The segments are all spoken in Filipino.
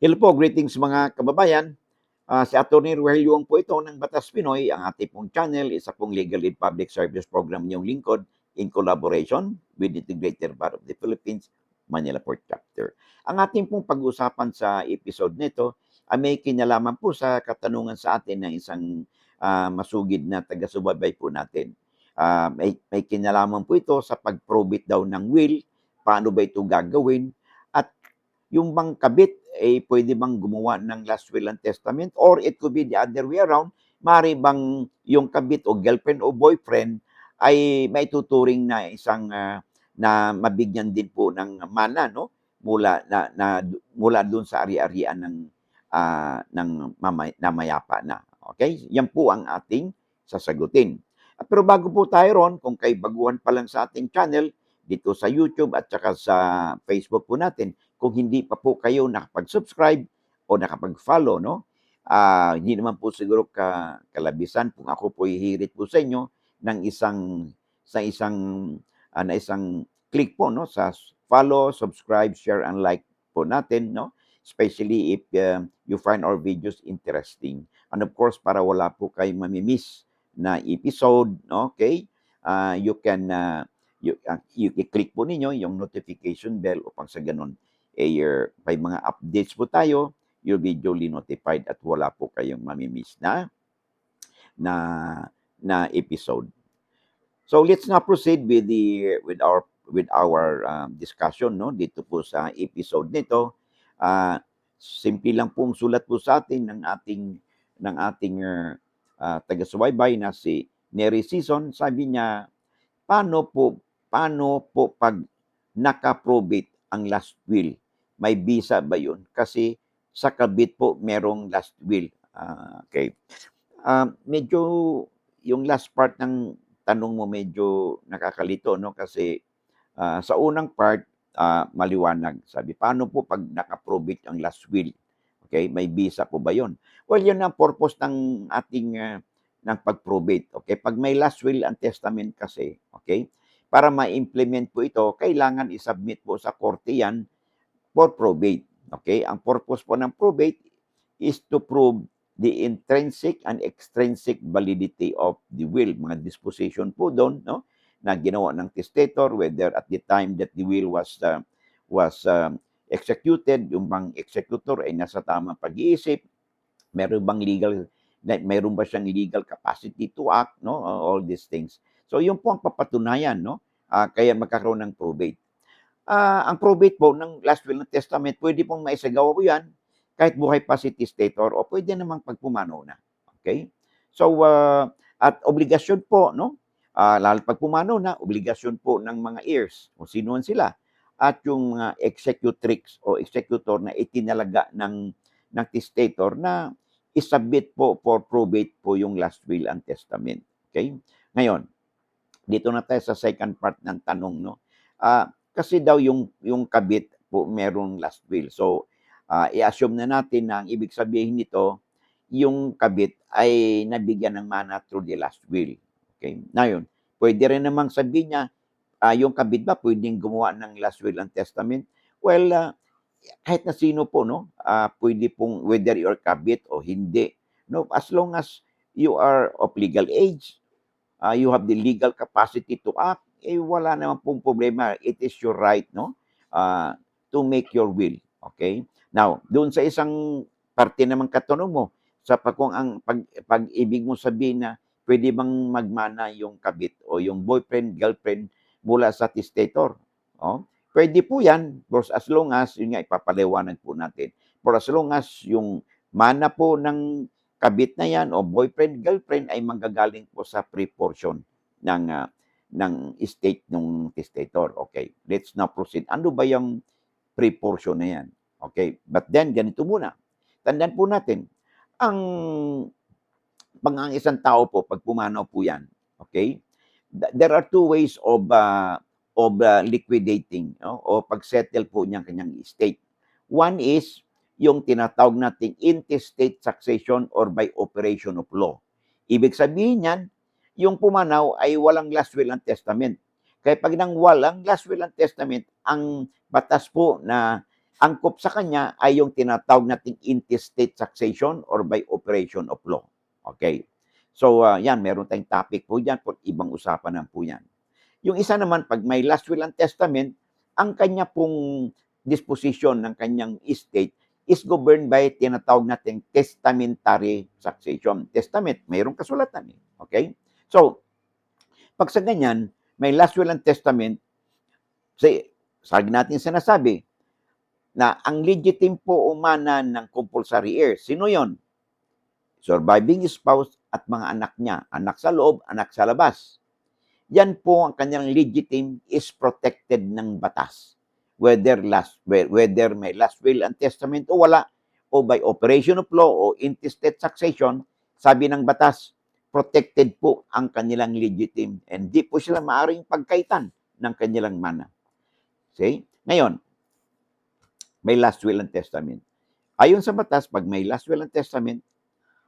Hello po, greetings mga kababayan. Si Atty. Rogelio Wong po ito ng Batas Pinoy. Ang ating pong channel, isa pong legal aid public service program niyong lingkod in collaboration with the Integrated Bar of the Philippines, Manila Port Chapter. Ang ating pong pag-usapan sa episode nito ay may kinalaman po sa katanungan sa atin ng isang masugid na taga-subaybay po natin. May kinalaman po ito sa pag-probate daw ng will, paano ba ito gagawin, at yung bang kabit pwede bang gumawa ng last will and testament, or it could be the other way around, maaari bang yung kabit o girlfriend o boyfriend ay maituturing na isang na mabigyan din po ng mana, no, mula doon sa ari-arian ng namayapa na. Okay? Yan po ang ating sasagutin. Pero bago po tayo ron, kung kayo baguhan pa lang sa ating channel, dito sa YouTube at saka sa Facebook po natin, kung hindi pa po kayo nakapag-subscribe o nakapag-follow, no? Hindi naman po siguro kalabisan kung ako po hihirit po sa inyo ng isang click po, no, sa follow, subscribe, share and like po natin, no? Especially if you find our videos interesting. And of course, para wala po kayong mamimiss na episode, no? Okay? You can i-click po ninyo yung notification bell upang sa ganun may mga updates po tayo, you'll be duly notified at wala po kayong mamimiss na episode. So let's now proceed with our discussion, no, dito po sa episode nito. Simple lang pong sulat po sa atin ng ating taga-subaybay na si Neri Season. Sabi niya, paano po pag naka-probate ang last will? May visa ba yun? Kasi sa kabit po merong last will. Okay. Medyo yung last part ng tanong mo medyo nakakalito, no? Kasi sa unang part, maliwanag. Sabi, paano po pag naka-probate ang last will? Okay, may visa po ba yun? Well, yun ang purpose ng ating ng pag-probate. Okay, pag may last will and testament kasi, okay, para ma-implement po ito, kailangan i-submit po sa korte yan for probate. Okay, ang purpose po ng probate is to prove the intrinsic and extrinsic validity of the will. Mga disposition po doon, no, na ginawa ng testator, whether at the time that the will was executed, yung bang executor ay nasa tamang pag-iisip, meron ba siyang legal capacity to act, no, all these things. So yun po ang papatunayan, no, kaya magkakaroon ng probate. Ang probate po ng last will and testament, pwede pong maisagawa po yan kahit buhay pa si testator o pwede namang pagpumanaw na. Okay? So, at obligasyon po, no? Lalo pag pumanaw na, obligasyon po ng mga heirs, kung sino sila, at yung mga executrix o executor na itinalaga ng testator na isubmit po for probate po yung last will and testament. Okay? Ngayon, dito na tayo sa second part ng tanong, no? Kasi daw yung kabit po merong last will. So, i-assume na natin na ang ibig sabihin nito, yung kabit ay nabigyan ng mana through the last will. Okay? Ngayon, pwede rin namang sabihin niya, yung kabit ba pwedeng gumawa ng last will and testament? Well, kahit na sino po, no? Pwede pong, whether you're kabit o hindi, no? As long as you are of legal age, you have the legal capacity to act, wala naman pong problema. It is your right, no, to make your will. Okay? Now, doon sa isang parte naman katanong mo, kung ang pag-ibig mo sabihin na pwede bang magmana yung kabit o yung boyfriend, girlfriend mula sa testator. Oh? Pwede po yan, as long as, yun nga, ipapaliwanag po natin. For as long as yung mana po ng kabit na yan o boyfriend, girlfriend ay manggagaling po sa pre-portion ng estate ng testator. Okay, let's now proceed. Ano ba yung pre-portion na yan? Okay, but then ganito muna. Tandaan po natin, ang isang tao po, pag pumanaw po yan, okay, there are two ways of liquidating, no? O pag-settle po niyang kanyang estate. One is yung tinatawag nating intestate succession or by operation of law. Ibig sabihin yan, yung pumanaw ay walang last will and testament. Kaya pag nang walang last will and testament, ang batas po na Angkop sa kanya ay yung tinatawag nating intestate succession or by operation of law. Okay? So, yan, meron tayong topic po dyan, ibang usapan na po yan. Yung isa naman, pag may last will and testament, ang kanya pong disposition ng kanyang estate is governed by tinatawag nating testamentary succession. Testament, mayroong kasulatan. Okay? So, pag sa ganyan, may last will and testament, sabi natin sinasabi, na ang legitimate po umana ng compulsory heir. Sino yon? Surviving spouse at mga anak niya. Anak sa loob, anak sa labas. Yan po ang kanyang legitimate is protected ng batas. Whether may last will and testament o wala, o by operation of law o intestate succession, sabi ng batas, protected po ang kanilang legitimate. And di po sila maaaring pagkaitan ng kanilang mana. See? Ngayon, may last will and testament. Ayon sa batas, pag may last will and testament,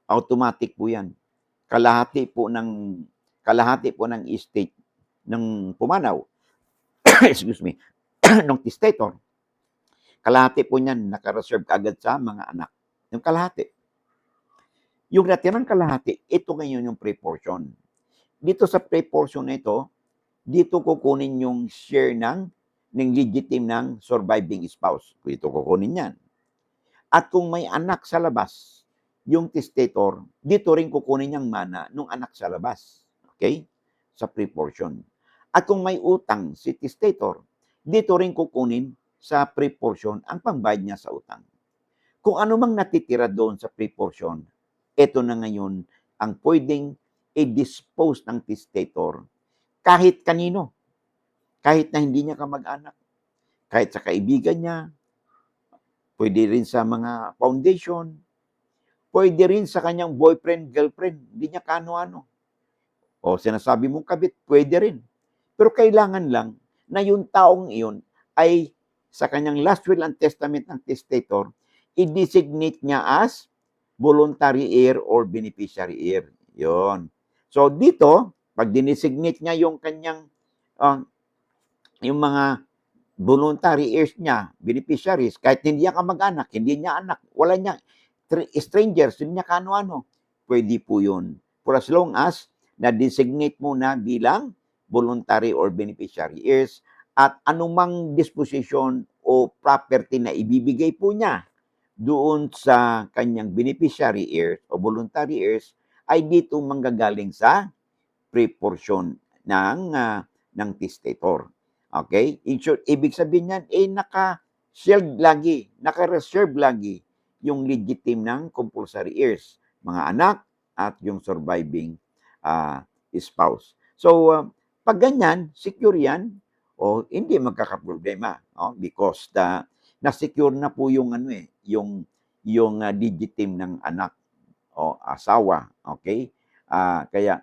automatic po yan. Kalahati po ng estate ng pumanaw, excuse me, ng testator, kalahati po niyan nakareserve agad sa mga anak. Yung kalahati. Yung natirang kalahati, ito ngayon yung proportion. Dito sa proportion na ito, dito kukunin yung share ng legitimate ng surviving spouse. Dito kukunin yan. At kung may anak sa labas, yung testator, dito rin kukunin yung mana ng anak sa labas. Okay? Sa proportion. At kung may utang si testator, dito rin kukunin sa proportion ang pambayad niya sa utang. Kung ano mang natitira doon sa proportion, ito na ngayon ang pwedeng i-dispose ng testator kahit kanino. Kahit na hindi niya kamag-anak. Kahit sa kaibigan niya, pwede rin sa mga foundation, pwede rin sa kanyang boyfriend, girlfriend, hindi niya kano-ano. O sinasabi mong kabit, pwede rin. Pero kailangan lang na yung taong iyon ay sa kanyang last will and testament ng testator, i-designate niya as voluntary heir or beneficiary heir. Yon. So dito, pag dinesignate niya yung kanyang yung mga voluntary heirs niya, beneficiaries, kahit hindi niya kamag-anak, hindi niya anak, wala niya, strangers, hindi niya kano-ano, pwede po yun. For as long as na-designate mo na bilang voluntary or beneficiary heirs at anumang disposition o property na ibibigay po niya doon sa kanyang beneficiary heirs o voluntary heirs ay dito manggagaling sa proportion ng testator. Okay? In short, ibig sabihin niyan, naka-shield lagi, naka-reserve lagi yung legitimate ng compulsory heirs, mga anak at yung surviving spouse. So, pag ganyan, secure yan, o hindi magkakaproblema, because na-secure na po yung yung legitimate ng anak o asawa, okay? Kaya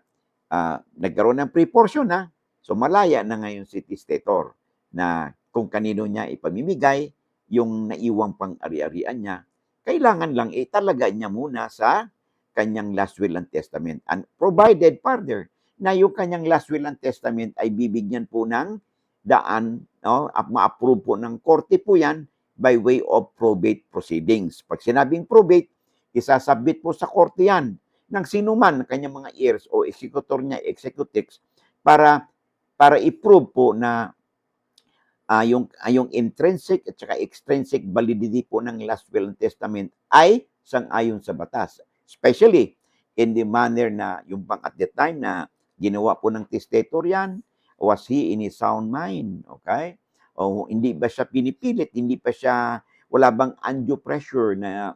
nagkaroon ng proportion na. So malaya na ngayon si testator na kung kanino niya ipamimigay yung naiwang pang-ari-arian niya, kailangan lang italaga niya muna sa kanyang last will and testament. And provided further na yung kanyang last will and testament ay bibigyan po ng daan, ma-approve po ng korte po yan by way of probate proceedings. Pag sinabing probate, isasubmit po sa korte yan ng sinuman ng kanyang mga heirs o executor niya, executix, para i-prove po na yung intrinsic at saka extrinsic validity po ng last will and testament ay sang-ayon sa batas. Especially in the manner na yung bang at the time na ginawa po ng testator yan, was he in his sound mind? Okay? O hindi ba siya pinipilit? Hindi pa siya, wala bang undue pressure na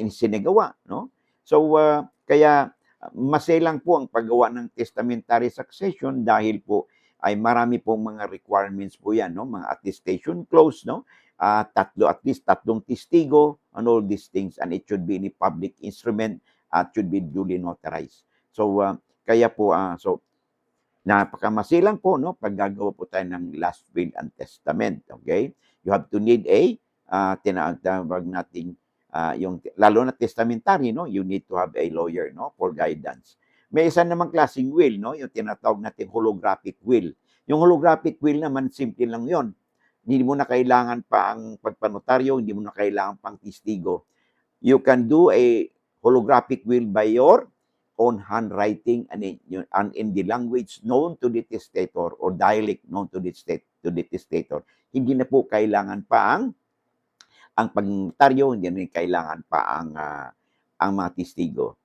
sinagawa? No? So, kaya maselang po ang paggawa ng testamentary succession dahil po ay marami pong mga requirements po yan, no? Mga attestation clause, no? At least tatlong testigo and all these things, and it should be in a public instrument at should be duly notarized. So, kaya po, napakamasilang po, no? Pag gagawa po tayo ng last will and testament, okay? You have to need tinatawag natin, lalo na testamentary, no? You need to have a lawyer, no? For guidance. May isa namang klaseng will, no? Yung tinatawag natin holographic will. Yung holographic will naman, simple lang yon. Hindi mo na kailangan pa ang pagpanotaryo, hindi mo na kailangan pang testigo. You can do a holographic will by your own handwriting and in the language known to the testator or dialect known to the testator. Hindi na po kailangan pa ang pagnotaryo, hindi na kailangan pa ang mga testigo.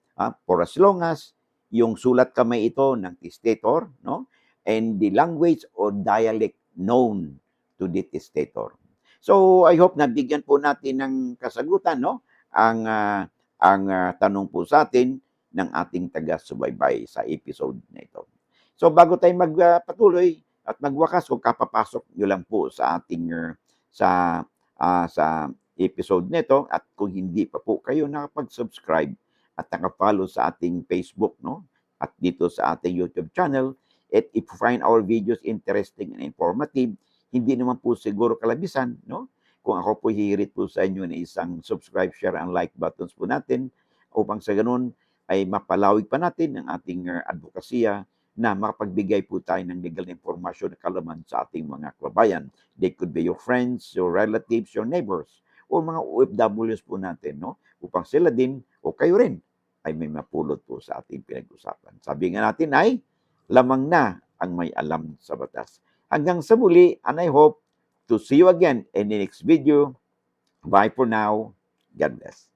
For as long as yung sulat kamay ito ng testator, no? And the language or dialect known to the testator. So, I hope nabigyan po natin ng kasagutan, no? Ang tanong po sa atin ng ating taga-subaybay sa episode na ito. So, bago tayo magpatuloy at magwakas, kung kapapasok nyo lang po sa ating sa episode nito at kung hindi pa po kayo nakapag-subscribe at nakapollow sa ating Facebook, no? At dito sa ating YouTube channel, at if you find our videos interesting and informative, hindi naman po siguro kalabisan, no? Kung ako po hihirit po sa inyo na isang subscribe, share, and like buttons po natin upang sa ganun ay mapalawig pa natin ang ating advokasya na makapagbigay po tayo ng legal na impormasyon na kalaman sa ating mga kababayan. They could be your friends, your relatives, your neighbors, o mga OFWs po natin, no? Upang sila din o kayo rin ay may mapulot po sa ating pinag-usapan. Sabi nga natin ay lamang na ang may alam sa batas. Hanggang sa muli, and I hope to see you again in the next video. Bye for now. God bless.